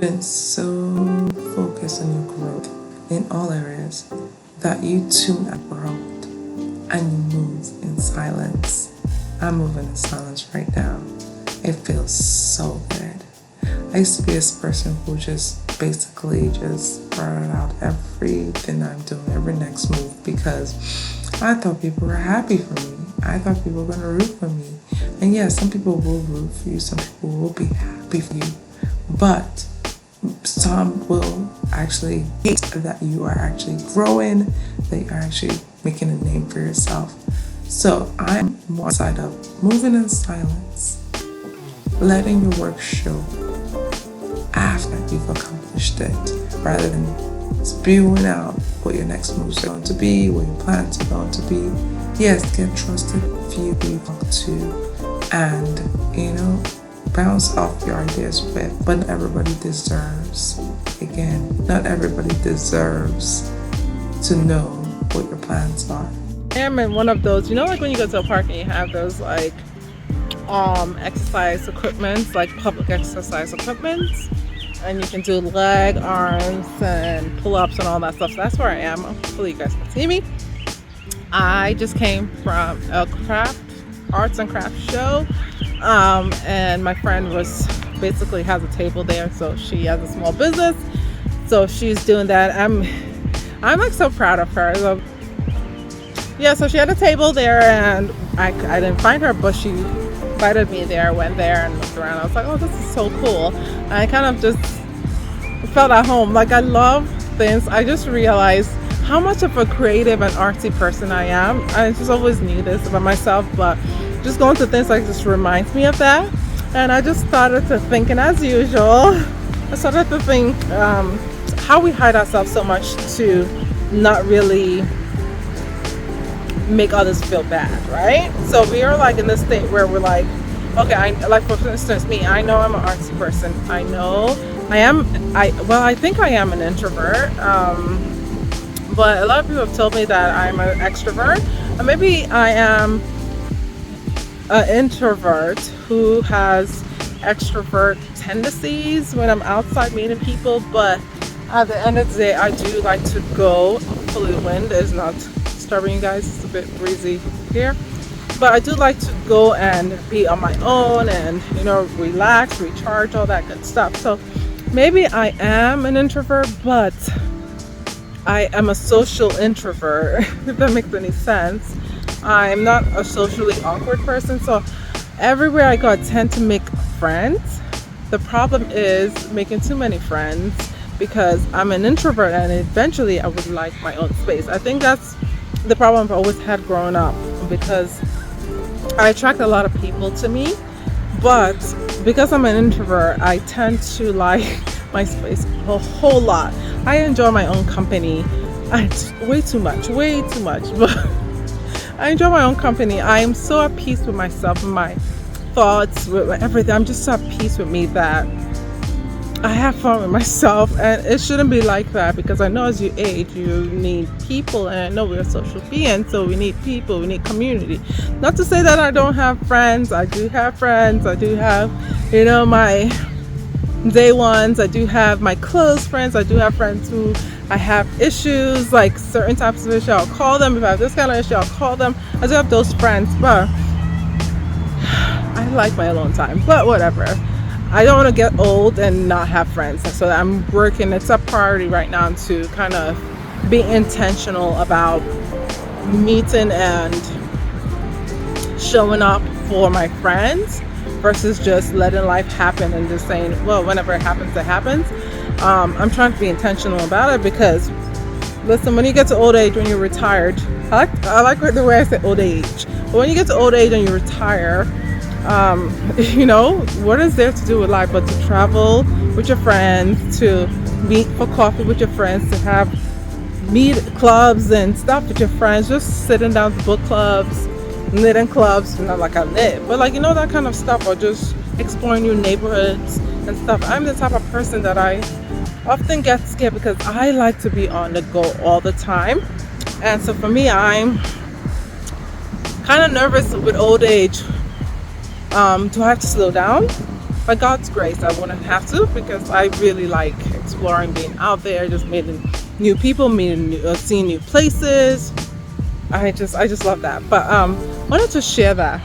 been so focused on your growth in all areas that you tune out the world and you move in silence. I'm moving in silence right now. It feels so good. I used to be this person who just basically just brought out everything I'm doing, every next move, because I thought people were happy for me. I thought people were going to root for me. And yes, some people will root for you, some people will be happy for you, but some will actually hate that you are actually growing, that you're actually making a name for yourself. So I'm more side of moving in silence, letting your work show after you've accomplished it, rather than spewing out what your next moves are going to be, what your plans are going to be. Yes, get trusted few people to, and bounce off your ideas with, but not everybody deserves. Again, not everybody deserves to know what your plans are. I am in one of those, like when you go to a park and you have those exercise equipments, like public exercise equipments, and you can do leg, arms, and pull-ups and all that stuff. So that's where I am. Hopefully you guys can see me. I just came from a arts and crafts show, and my friend basically has a table there, so she has a small business, so she's doing that. I'm like so proud of her. So she had a table there, and I didn't find her, but she invited me there. Went there and looked around. I was like, oh, this is so cool. And I kind of just felt at home. Like, I love things. I just realized how much of a creative and artsy person I am. I just always knew this about myself, but just going to things like this reminds me of that. And I just started to think, and as usual, I started to think how we hide ourselves so much to not really make others feel bad, right? So we are like in this state where we're like, okay, like for instance, me, I know I'm an artsy person. I know I think I am an introvert. But a lot of people have told me that I'm an extrovert, or maybe I am an introvert who has extrovert tendencies when I'm outside meeting people. But at the end of the day, I do like to go. Hopefully the wind is not disturbing you guys. It's a bit breezy here, but I do like to go and be on my own and relax, recharge, all that good stuff. So maybe I am an introvert, but I am a social introvert, if that makes any sense. I'm not a socially awkward person, so everywhere I go I tend to make friends. The problem is making too many friends, because I'm an introvert and eventually I would like my own space. I think that's the problem I've always had growing up, because I attract a lot of people to me, but because I'm an introvert, I tend to like my space a whole lot. I enjoy my own company. Way too much, but I enjoy my own company. I am so at peace with myself and my thoughts, with everything. I'm just so at peace with me that I have fun with myself, and it shouldn't be like that, because I know as you age you need people, and I know we're social beings, so we need people, we need community. Not to say that I don't have friends. I do have friends. I do have my day ones. I do have my close friends. I do have friends who I have issues, like certain types of issue, I'll call them. If I have this kind of issue, I'll call them. I do have those friends, but I like my alone time. But whatever, I don't want to get old and not have friends, so I'm working. It's a priority right now to kind of be intentional about meeting and showing up for my friends versus just letting life happen and just saying, well, whenever it happens, it happens. I'm trying to be intentional about it, because listen, when you get to old age, when you're retired, I like the way I say old age, but when you get to old age and you retire, what is there to do with life but to travel with your friends, to meet for coffee with your friends, to meet clubs and stuff with your friends, just sitting down to book clubs, knitting clubs, not like I knit, but like that kind of stuff, or just exploring new neighborhoods and stuff. I'm the type of person that I often get scared, because I like to be on the go all the time, and so for me, I'm kind of nervous with old age. Do I have to slow down? by God's grace, I wouldn't have to, because I really like exploring, being out there, just meeting new people, seeing new places. I just love that. But wanted to share that